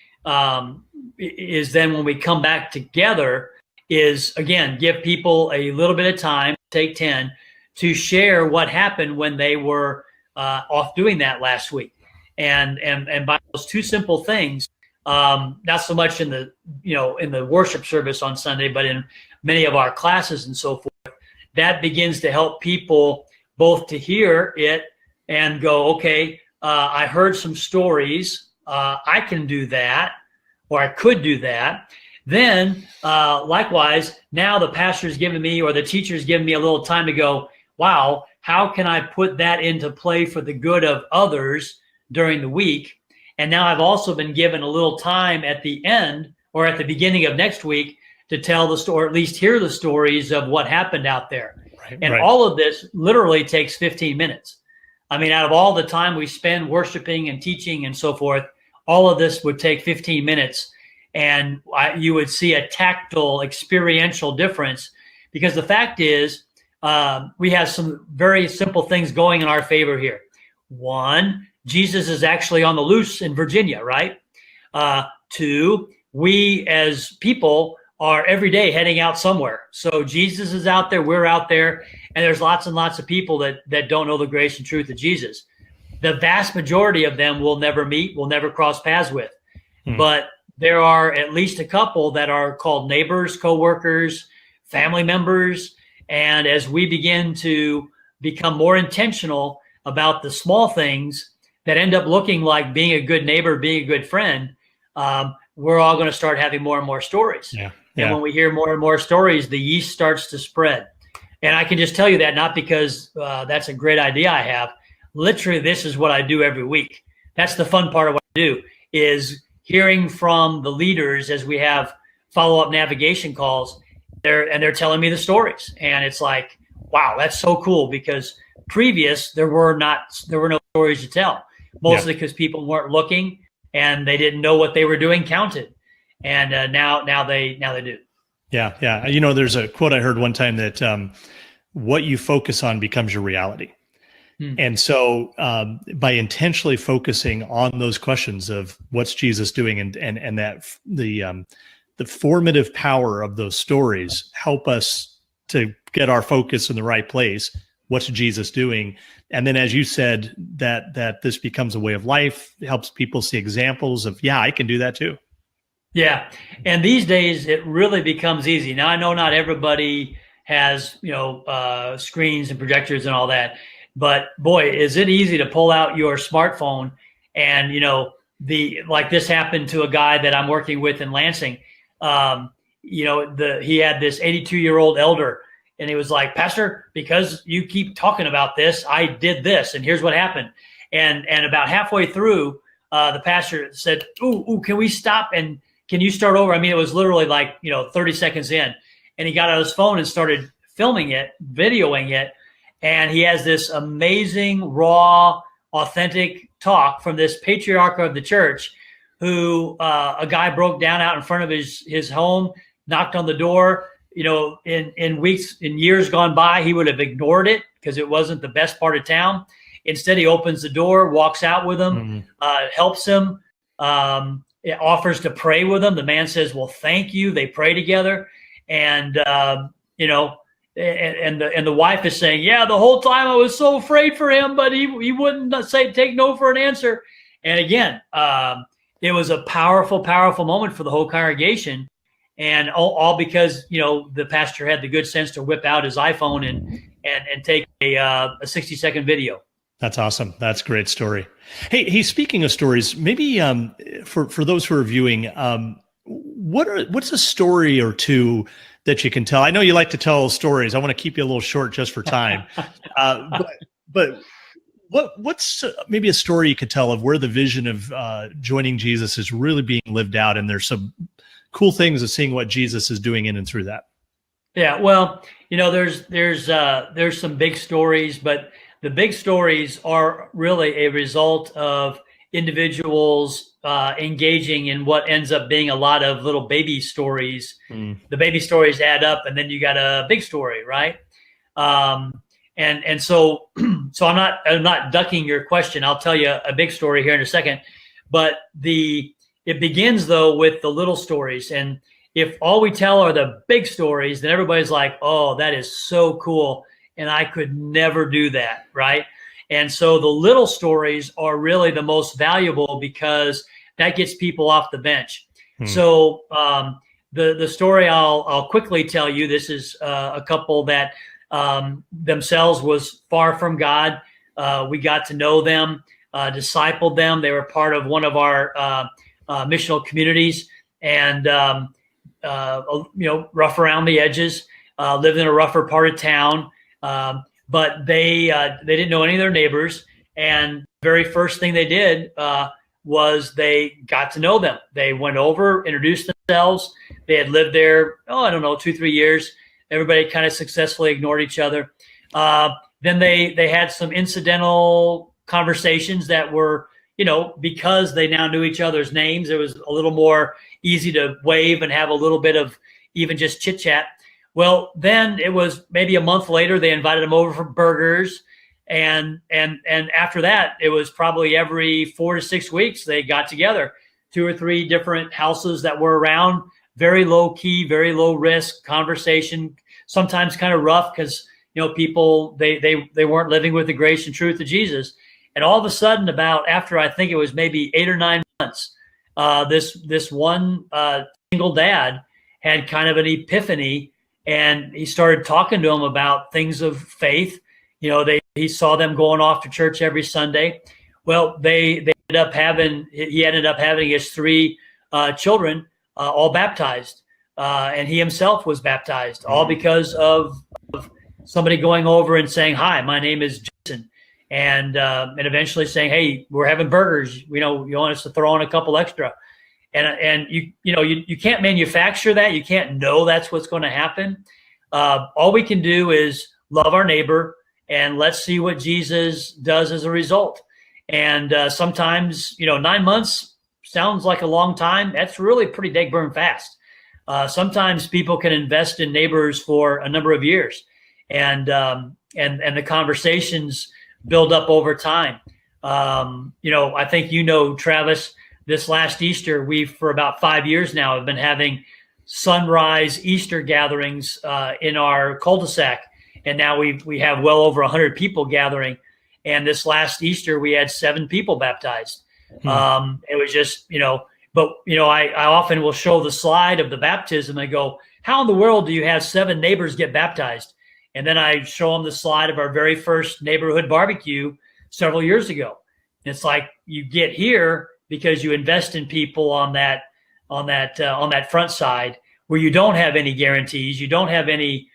is then when we come back together is, again, give people a little bit of time, take 10, to share what happened when they were off doing that last week. And by those two simple things, not so much in the worship service on Sunday, but in many of our classes and so forth, that begins to help people both to hear it and go, okay, I heard some stories, I can do that, or I could do that. Then likewise, now the pastor's giving me, or the teacher's giving me a little time to go, wow, how can I put that into play for the good of others during the week? And now I've also been given a little time at the end or at the beginning of next week to tell the story, or at least hear the stories of what happened out there. Right, and all of this literally takes 15 minutes. I mean, out of all the time we spend worshiping and teaching and so forth, all of this would take 15 minutes. and you would see a tactile, experiential difference. Because the fact is, we have some very simple things going in our favor here. One, Jesus is actually on the loose in Virginia, right? Two, we as people are every day heading out somewhere. So Jesus is out there, we're out there, and there's lots and lots of people that don't know the grace and truth of Jesus. The vast majority of them will never meet, will never cross paths with. But there are at least a couple that are called neighbors, coworkers, family members. And as we begin to become more intentional about the small things that end up looking like being a good neighbor, being a good friend, we're all going to start having more and more stories. Yeah. And when we hear more and more stories, the yeast starts to spread. And I can just tell you that not because that's a great idea I have. Literally, this is what I do every week. That's the fun part of what I do, is hearing from the leaders as we have follow-up navigation calls. They're telling me the stories. And it's like, wow, that's so cool, because there were no stories to tell. Mostly because people weren't looking and they didn't know what they were doing counted. And now they do. Yeah. You know, there's a quote I heard one time that what you focus on becomes your reality. And so by intentionally focusing on those questions of what's Jesus doing and that the formative power of those stories help us to get our focus in the right place. What's Jesus doing? And then, as you said, that this becomes a way of life, helps people see examples of, yeah, I can do that too. Yeah. And these days it really becomes easy. Now, I know not everybody has, screens and projectors and all that, but boy, is it easy to pull out your smartphone and, like this happened to a guy that I'm working with in Lansing. He had this 82-year-old elder, and he was like, Pastor, because you keep talking about this, I did this, and here's what happened. And about halfway through, the pastor said, ooh, can we stop and can you start over? I mean, it was literally like, 30 seconds in, and he got out his phone and started filming it, videoing it. And he has this amazing, raw, authentic talk from this patriarch of the church who a guy broke down out in front of his home, knocked on the door. In years gone by, he would have ignored it because it wasn't the best part of town. Instead, he opens the door, walks out with him, helps him, offers to pray with him. The man says, well, thank you. They pray together. And, and the wife is saying, yeah, the whole time I was so afraid for him, but he wouldn't take no for an answer. And again, it was a powerful, powerful moment for the whole congregation. And all because, the pastor had the good sense to whip out his iPhone and take a 60-second video. That's awesome. That's a great story. Hey, speaking of stories, maybe for those who are viewing, what's a story or two that you can tell? I know you like to tell stories. I want to keep you a little short just for time. But what's maybe a story you could tell of where the vision of joining Jesus is really being lived out, and there's some cool things of seeing what Jesus is doing in and through that? Yeah, well, there's some big stories, but the big stories are really a result of individuals engaging in what ends up being a lot of little baby stories. The baby stories add up, and then you got a big story, right? And so I'm not ducking your question. I'll tell you a big story here in a second, but it begins though with the little stories. And if all we tell are the big stories, then everybody's like, oh, that is so cool, and I could never do that, right? And so the little stories are really the most valuable because that gets people off the bench. So the story I'll quickly tell you, this is a couple that themselves was far from God. We got to know them, discipled them. They were part of one of our missional communities, and rough around the edges, lived in a rougher part of town. But they didn't know any of their neighbors. And the very first thing they did was they got to know them. They went over, introduced themselves. They had lived there, 2-3 years. Everybody kind of successfully ignored each other. Then they had some incidental conversations that were, because they now knew each other's names, it was a little more easy to wave and have a little bit of even just chit chat. Well, then it was maybe a month later, they invited him over for burgers. And after that, it was probably every 4 to 6 weeks, they got together, 2 or 3 different houses that were around, very low key, very low risk conversation, sometimes kind of rough because, people, they weren't living with the grace and truth of Jesus. And all of a sudden, about after I think it was maybe 8 or 9 months, this one single dad had kind of an epiphany, and he started talking to him about things of faith. He saw them going off to church every Sunday. Well, he ended up having his 3 children all baptized, and he himself was baptized, all because of somebody going over and saying, "Hi, my name is Jason," and eventually saying, "Hey, we're having burgers. You want us to throw in a couple extra?" And you can't manufacture that. You can't know that's what's going to happen. All we can do is love our neighbor, and let's see what Jesus does as a result. And sometimes, 9 months sounds like a long time. That's really pretty dang fast. Sometimes people can invest in neighbors for a number of years, and the conversations build up over time. I think Travis, this last Easter, for about 5 years now have been having sunrise Easter gatherings in our cul-de-sac. And now we have well over 100 people gathering. And this last Easter, we had 7 people baptized. It was just, but I often will show the slide of the baptism and go, how in the world do you have 7 neighbors get baptized? And then I show them the slide of our very first neighborhood barbecue several years ago. And it's like, you get here because you invest in people on that front side where you don't have any guarantees, you don't have any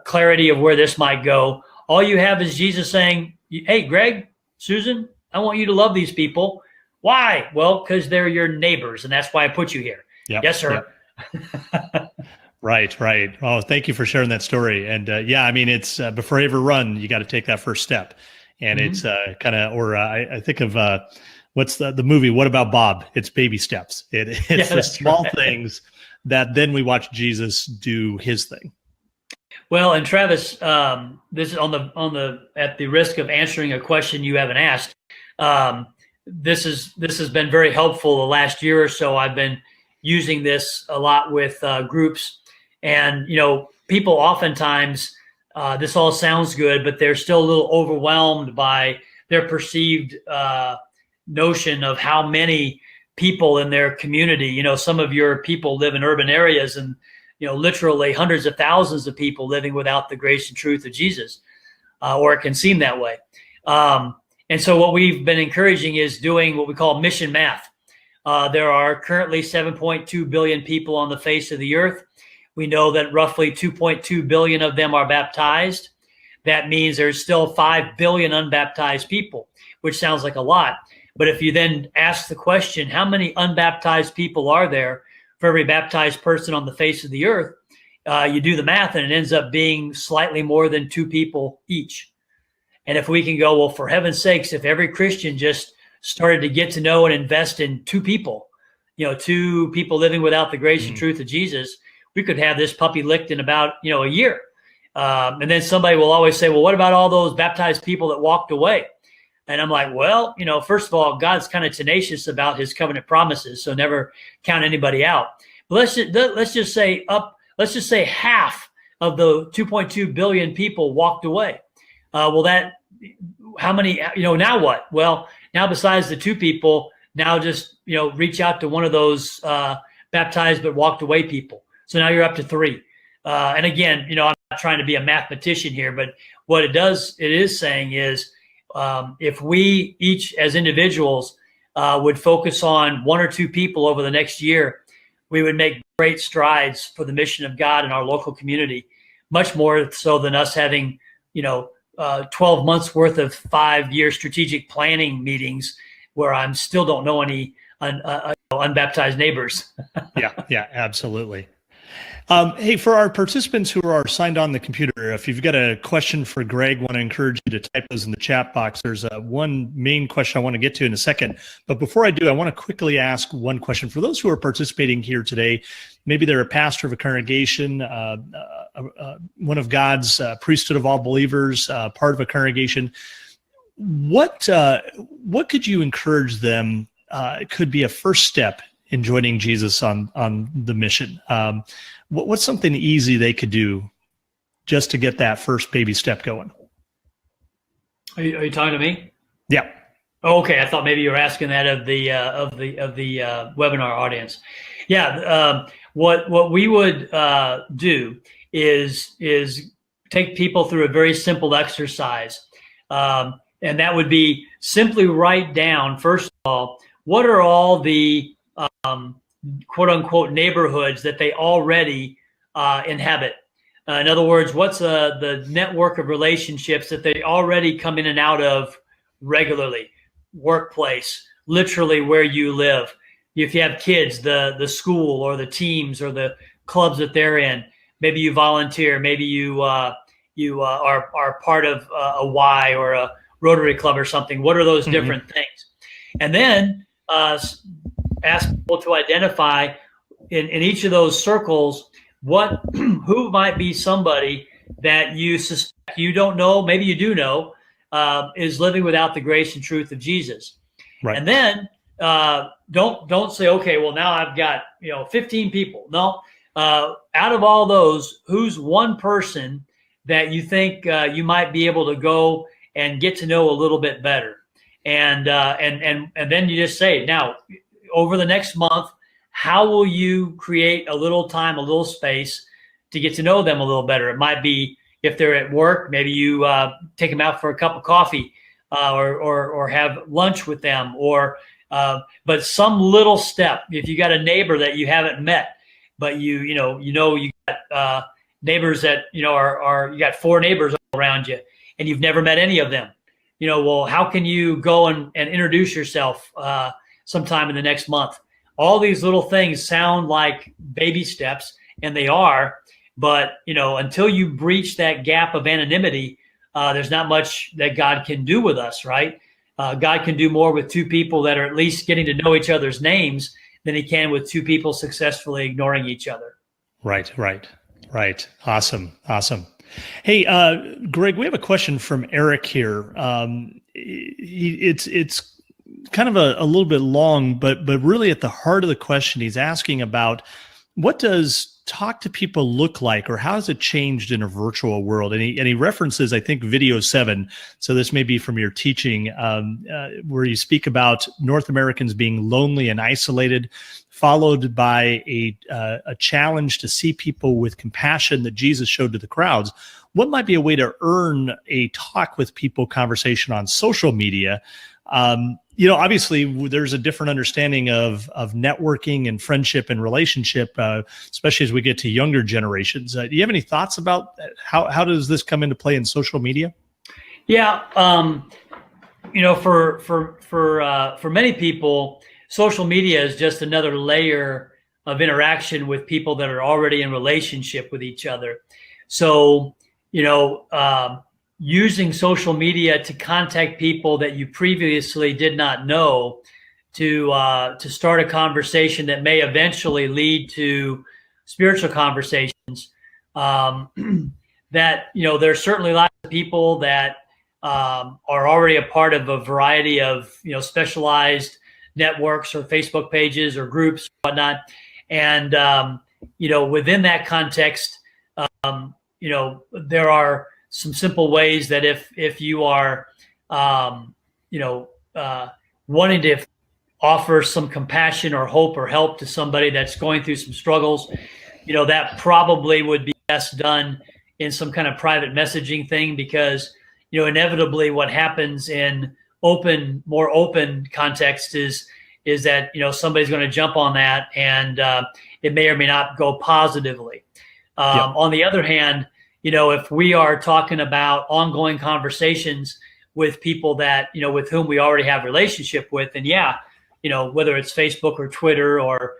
clarity of where this might go. All you have is Jesus saying, "Hey, Greg, Susan, I want you to love these people." Why? Well, because they're your neighbors, and that's why I put you here. Yep. Yes, sir. Yep. Right. Oh, thank you for sharing that story. And it's before you ever run, you got to take that first step. And it's kind of, I think of what's the movie? What About Bob? It's baby steps. It's the small things that then we watch Jesus do his thing. Well, and Travis, this is at the risk of answering a question you haven't asked. This has been very helpful the last year or so. I've been using this a lot with groups, and people oftentimes this all sounds good, but they're still a little overwhelmed by their perceived notion of how many people in their community. Some of your people live in urban areas, and literally hundreds of thousands of people living without the grace and truth of Jesus, or it can seem that way. And so what we've been encouraging is doing what we call mission math. There are currently 7.2 billion people on the face of the earth. We know that roughly 2.2 billion of them are baptized. That means there's still 5 billion unbaptized people, which sounds like a lot. But if you then ask the question, how many unbaptized people are there for every baptized person on the face of the earth, you do the math and it ends up being slightly more than 2 people each. And if we can go, well, for heaven's sakes, if every Christian just started to get to know and invest in 2 people, 2 people living without the grace and truth of Jesus, we could have this puppy licked in about, a year. And then somebody will always say, well, what about all those baptized people that walked away? And I'm like, well, first of all, God's kind of tenacious about his covenant promises, so never count anybody out. But let's just say half of the 2.2 billion people walked away. How many, now what? Well, now besides the 2 people, now just, reach out to one of those baptized but walked away people. So now you're up to 3. And again, I'm not trying to be a mathematician here, but what it is saying is, if we each as individuals would focus on 1 or 2 people over the next year, we would make great strides for the mission of God in our local community, much more so than us having, 12 months worth of 5-year strategic planning meetings where I still don't know any unbaptized neighbors. Yeah, absolutely. Hey, for our participants who are signed on the computer, if you've got a question for Greg, want to encourage you to type those in the chat box. There's one main question I want to get to in a second. But before I do, I want to quickly ask one question. For those who are participating here today, maybe they're a pastor of a congregation, one of God's priesthood of all believers, part of a congregation. What could you encourage them? It could be a first step in joining Jesus on the mission. What's something easy they could do just to get that first baby step going? Are you talking to me? Yeah. Oh, okay. I thought maybe you were asking that of the webinar audience. Yeah. What we would do is take people through a very simple exercise, and that would be simply write down, first of all, what are all the quote unquote neighborhoods that they already inhabit. In other words, what's the network of relationships that they already come in and out of regularly? Workplace, literally where you live. If you have kids, the school or the teams or the clubs that they're in. Maybe you volunteer. Maybe you are part of a Y or a Rotary Club or something. What are those different things? And then ask people to identify in each of those circles who might be somebody that you suspect you don't know, maybe you do know, is living without the grace and truth of Jesus. Right. And then don't say, okay, well now I've got 15 people. No, out of all those, who's one person that you think you might be able to go and get to know a little bit better? And then you just say, now, over the next month, how will you create a little time, a little space to get to know them a little better? It might be if they're at work, maybe you take them out for a cup of coffee or have lunch with them, but some little step. If you got a neighbor that you haven't met, but you got neighbors that you got 4 neighbors around you, and you've never met any of them. Well, how can you go and introduce yourself sometime in the next month? All these little things sound like baby steps, and they are, but until you breach that gap of anonymity, there's not much that God can do with us, right? God can do more with 2 people that are at least getting to know each other's names than he can with 2 people successfully ignoring each other. Right. Awesome. Hey, Greg, we have a question from Eric here. It's kind of a little bit long, but really at the heart of the question, he's asking about what does talk to people look like, or how has it changed in a virtual world? And he references, I think, video 7. So this may be from your teaching, where you speak about North Americans being lonely and isolated, followed by a challenge to see people with compassion that Jesus showed to the crowds. What might be a way to earn a talk with people conversation on social media? Obviously there's a different understanding of networking and friendship and relationship, especially as we get to younger generations. Do you have any thoughts about how does this come into play in social media? Yeah. For many people, social media is just another layer of interaction with people that are already in relationship with each other. So, using social media to contact people that you previously did not know to start a conversation that may eventually lead to spiritual conversations. That, there's certainly lots of people that are already a part of a variety of, specialized networks or Facebook pages or groups or whatnot. And, within that context, there are some simple ways that if you are, wanting to offer some compassion or hope or help to somebody that's going through some struggles, that probably would be best done in some kind of private messaging thing, because, inevitably what happens in more open context is that, somebody's going to jump on that, and it may or may not go positively. On the other hand, if we are talking about ongoing conversations with people that, with whom we already have relationship with, and whether it's Facebook or Twitter or,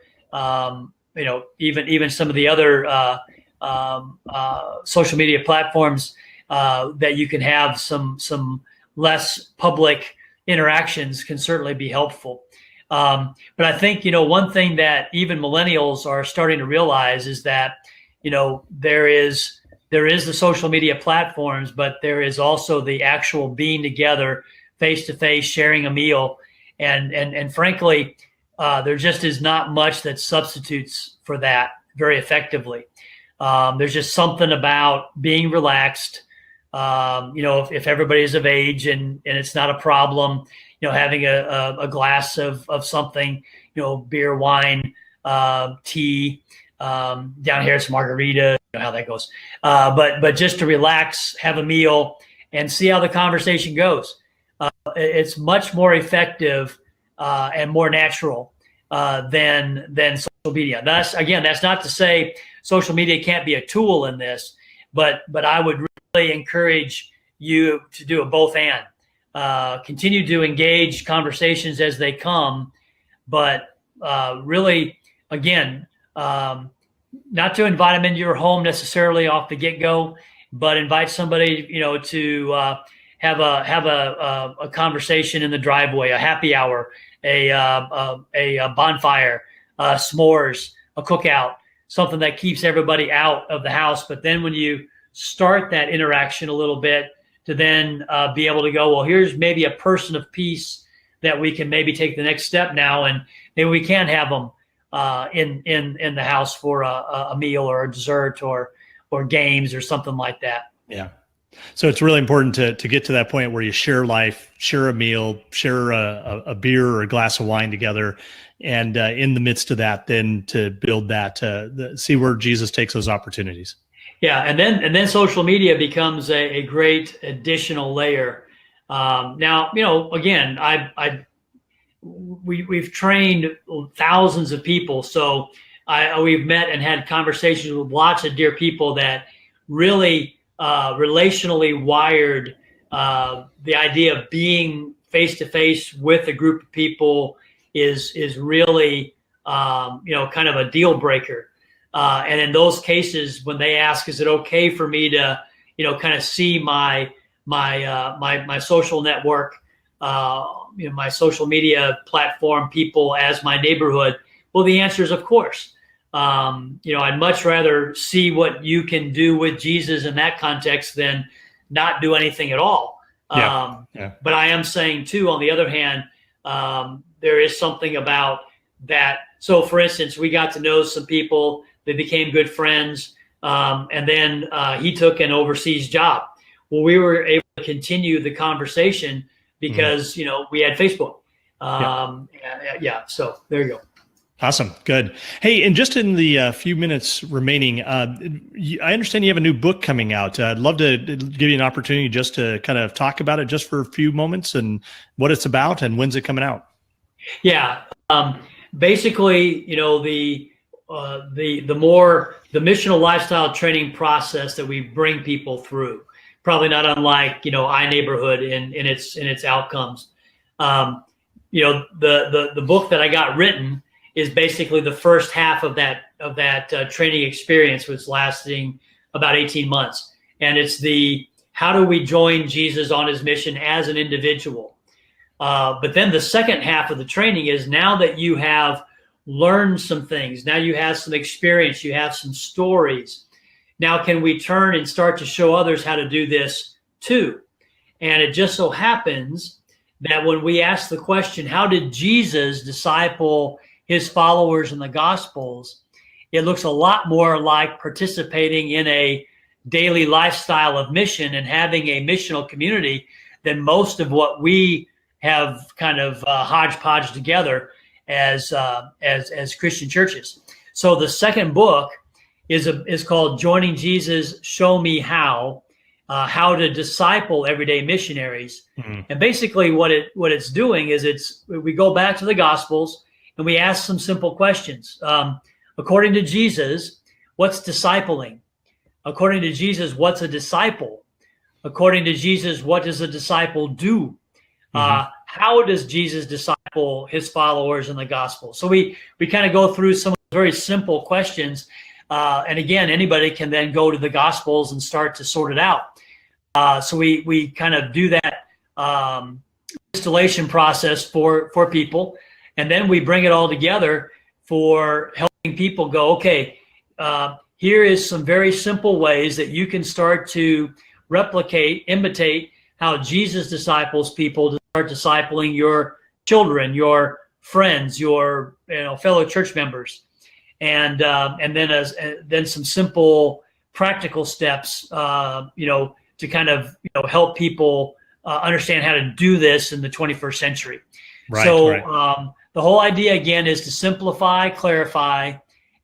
even some of the other social media platforms that you can have some less public interactions can certainly be helpful. But I think, one thing that even millennials are starting to realize is that, there is the social media platforms, but there is also the actual being together face to face, sharing a meal. And frankly, there just is not much that substitutes for that very effectively. There's just something about being relaxed. If everybody is of age and it's not a problem, having a glass of something, beer, wine, tea, down here it's margarita, how that goes. But just to relax, have a meal, and see how the conversation goes. It's much more effective and more natural than social media. That's not to say social media can't be a tool in this, but I would really encourage you to do a both and. Continue to engage conversations as they come, but really, again, not to invite them into your home necessarily off the get-go, but invite somebody, to have a conversation in the driveway, a happy hour, a bonfire, s'mores, a cookout, something that keeps everybody out of the house. But then when you start that interaction a little bit, to then be able to go, well, here's maybe a person of peace that we can maybe take the next step now, and maybe we can have them in the house for a meal or a dessert or games or something like that. Yeah. So it's really important to get to that point where you share life, share a meal, share a beer or a glass of wine together. And in the midst of that, then to build that, see where Jesus takes those opportunities. Yeah. And then social media becomes a great additional layer. Now, again, we've trained thousands of people. So we've met and had conversations with lots of dear people that really relationally wired the idea of being face to face with a group of people is really kind of a deal breaker. And in those cases, when they ask, is it okay for me to kind of see my social network, my social media platform people as my neighborhood? Well, the answer is of course. I'd much rather see what you can do with Jesus in that context than not do anything at all. But I am saying too, on the other hand, there is something about that. So for instance, we got to know some people, they became good friends. And then he took an overseas job. Well, we were able to continue the conversation because, we had Facebook. So there you go. Awesome. Good. Hey, and just in the few minutes remaining, I understand you have a new book coming out. I'd love to give you an opportunity just to kind of talk about it just for a few moments and what it's about and when's it coming out. Yeah. Basically, the missional lifestyle training process that we bring people through, probably not unlike, iNeighborhood in its outcomes. The book that I got written is basically the first half of that training experience, was lasting about 18 months. And it's how do we join Jesus on his mission as an individual? But then the second half of the training is, now that you have learned some things, now you have some experience, you have some stories, now can we turn and start to show others how to do this too? And it just so happens that when we ask the question, how did Jesus disciple his followers in the Gospels, it looks a lot more like participating in a daily lifestyle of mission and having a missional community than most of what we have kind of hodgepodge together as Christian churches. So the second book is called Joining Jesus, Show Me How to Disciple Everyday Missionaries. Mm-hmm. And basically what it's doing is we go back to the Gospels and we ask some simple questions. According to Jesus, what's discipling? According to Jesus, what's a disciple? According to Jesus, what does a disciple do? Mm-hmm. How does Jesus disciple his followers in the gospel? So we kind of go through some of very simple questions. And again, anybody can then go to the Gospels and start to sort it out. So we kind of do that installation process for people, and then we bring it all together for helping people go, okay, here is some very simple ways that you can start to replicate, imitate how Jesus disciples people to start discipling your children, your friends, your fellow church members, and then some simple practical steps, to kind of help people understand how to do this in the 21st century. Right, so right. The whole idea again is to simplify, clarify,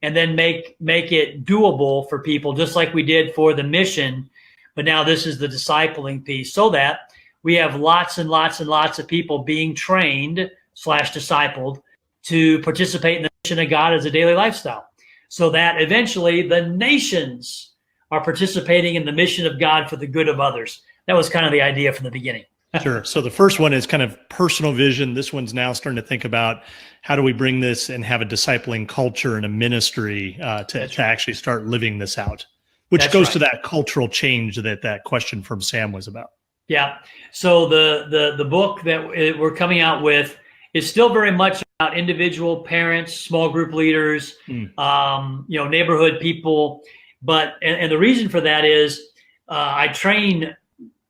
and then make it doable for people, just like we did for the mission. But now this is the discipling piece, so that we have lots and lots and lots of people being trained / discipled to participate in the mission of God as a daily lifestyle, so that eventually the nations are participating in the mission of God for the good of others. That was kind of the idea from the beginning. Sure. So the first one is kind of personal vision. This one's now starting to think about how do we bring this and have a discipling culture and a ministry to actually start living this out, which That's goes right. to that cultural change that question from Sam was about. Yeah. So the book that we're coming out with is still very much about individual parents, small group leaders, neighborhood people. But and the reason for that is I train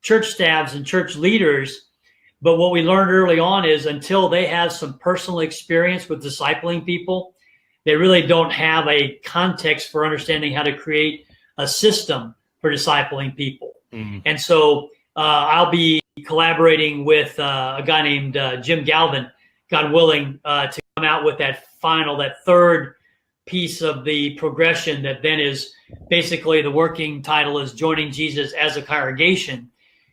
church staffs and church leaders, but what we learned early on is until they have some personal experience with discipling people, they really don't have a context for understanding how to create a system for discipling people. Mm-hmm. And so I'll be collaborating with a guy named Jim Galvin, God willing, to come out with that third piece of the progression that then is basically the working title is Joining Jesus as a Congregation.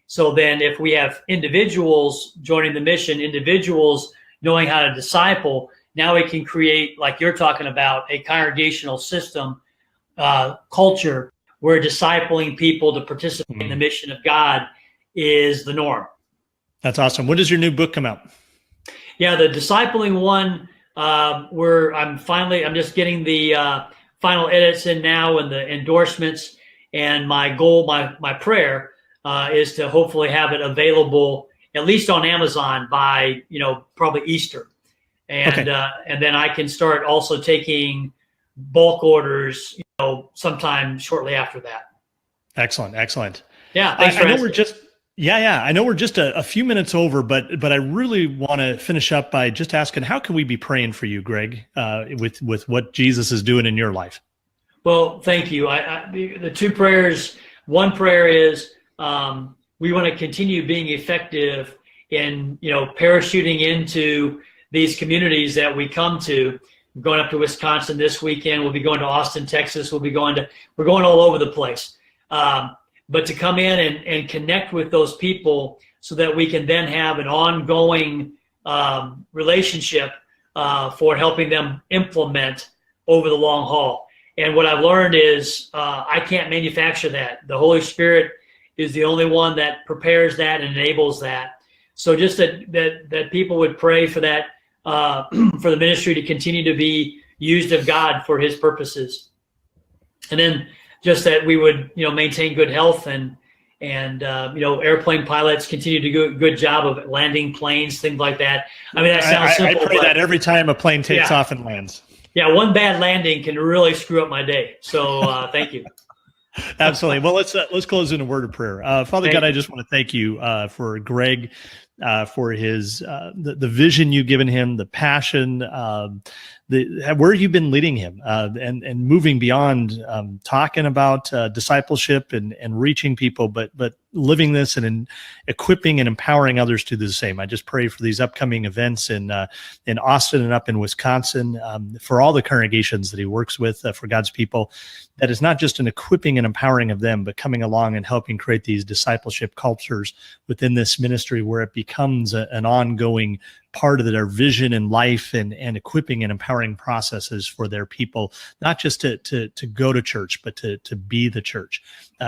So then if we have individuals joining the mission, individuals knowing how to disciple, now we can create, like you're talking about, a congregational system, culture where discipling people to participate in the mission of God is the norm. That's awesome. When does your new book come out? Yeah, the discipling one, I'm just getting the final edits in now and the endorsements. And my goal, my prayer is to hopefully have it available at least on Amazon by probably Easter, and then I can start also taking bulk orders sometime shortly after that. Excellent. Yeah, thanks for I know asking. we're just I know we're just a few minutes over, but I really want to finish up by just asking, how can we be praying for you, Greg, with what Jesus is doing in your life? Well, thank you. The two prayers. One prayer is we want to continue being effective in parachuting into these communities that we come to. We're going up to Wisconsin this weekend. We'll be going to Austin, Texas. We're going all over the place. But to come in and connect with those people so that we can then have an ongoing relationship for helping them implement over the long haul. And what I've learned is I can't manufacture that. The Holy Spirit is the only one that prepares that and enables that. So just that people would pray for that, for the ministry to continue to be used of God for His purposes. And then just that we would, maintain good health and airplane pilots continue to do a good job of landing planes, things like that. I mean, that sounds simple. I pray that every time a plane takes off and lands. Yeah, one bad landing can really screw up my day. So thank you. Absolutely. Well, let's close in a word of prayer. Father God, I just want to thank you for Greg, for his the vision you've given him, the passion, where you've been leading him, and moving beyond talking about discipleship and reaching people, but living this and equipping and empowering others to do the same. I just pray for these upcoming events in Austin and up in Wisconsin, for all the congregations that he works with, for God's people, that is not just an equipping and empowering of them, but coming along and helping create these discipleship cultures within this ministry where it becomes an ongoing part of their vision and life and equipping and empowering processes for their people, not just to go to church, but to be the church,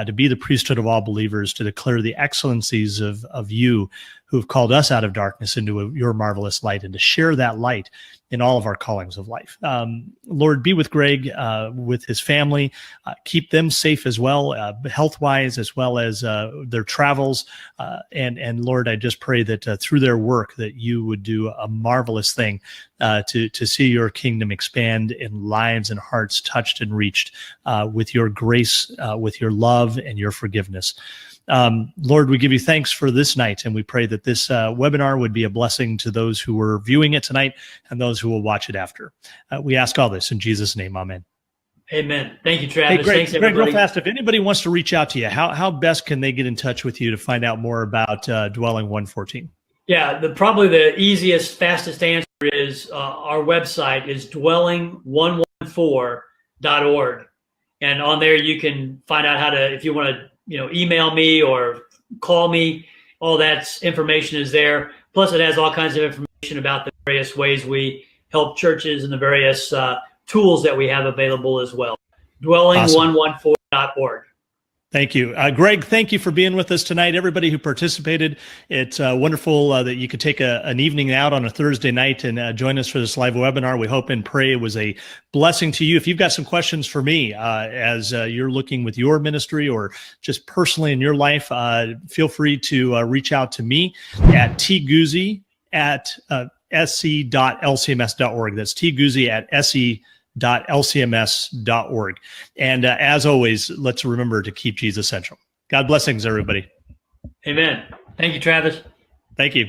to be the priesthood of all believers, to declare the excellencies of you who have called us out of darkness into your marvelous light, and to share that light in all of our callings of life. Lord, be with Greg, with his family, keep them safe as well, health-wise, as well as their travels. And Lord, I just pray that through their work that you would do a marvelous thing to see your kingdom expand in lives and hearts touched and reached with your grace, with your love and your forgiveness. Lord, we give you thanks for this night, and we pray that this webinar would be a blessing to those who were viewing it tonight and those who will watch it after. We ask all this in Jesus' name, amen. Amen. Thank you, Travis. Hey, Greg, Thanks, everybody. Greg, real fast, if anybody wants to reach out to you, how best can they get in touch with you to find out more about Dwelling 114? Yeah, probably the easiest, fastest answer is our website is dwelling114.org. And on there, you can find out how to, if you want to, email me or call me, all that information is there. Plus, it has all kinds of information about the various ways we help churches and the various tools that we have available as well. Dwelling114.org. Thank you. Greg, thank you for being with us tonight. Everybody who participated, it's wonderful that you could take an evening out on a Thursday night and join us for this live webinar. We hope and pray it was a blessing to you. If you've got some questions for me as you're looking with your ministry or just personally in your life, feel free to reach out to me at tguzzi@sc.lcms.org. That's tguzzi@sc.lcms.org. And as always, let's remember to keep Jesus central. God blessings, everybody. Amen. Thank you, Travis. Thank you.